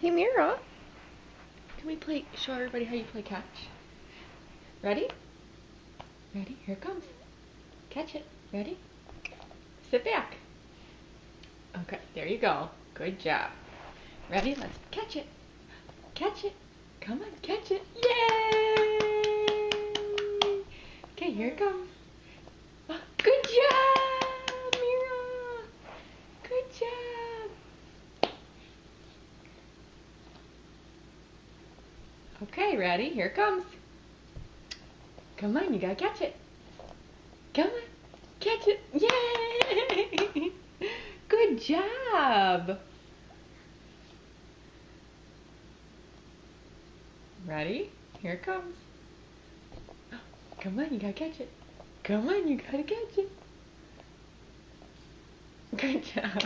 Hey Mira, can we show everybody how you play catch? Ready? Ready? Here it comes. Catch it. Ready? Sit back. Okay, there you go. Good job. Ready? Let's catch it. Catch it. Come on, catch it. Yay! Okay, here it comes. Oh, good job, Mira. Good job. Okay, ready? Here it comes. Come on, you gotta catch it. Come on, catch it. Yay! Good job. Ready? Here it comes. Come on, you gotta catch it. Come on, you gotta catch it. Good job.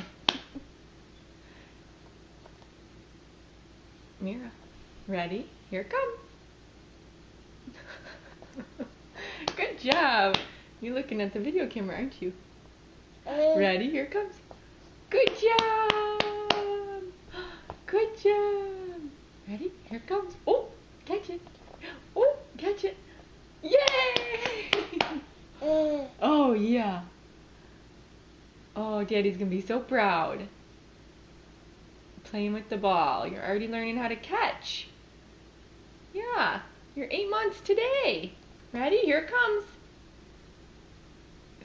Mira, ready? Here it comes. Good job. You're looking at the video camera, aren't you? Ready? Here it comes. Good job. Good job. Ready? Here it comes. Oh, catch it. Oh, catch it. Yay! Oh, yeah. Oh, Daddy's going to be so proud. Playing with the ball. You're already learning how to catch. Yeah. You're 8 months today. Ready? Here it comes.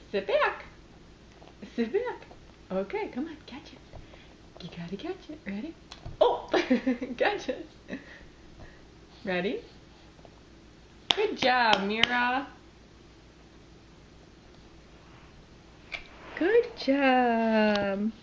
Sit back. Sit back. Okay, come on, catch it. You gotta catch it. Ready? Oh! Catch it. Ready? Good job, Mira. Good job.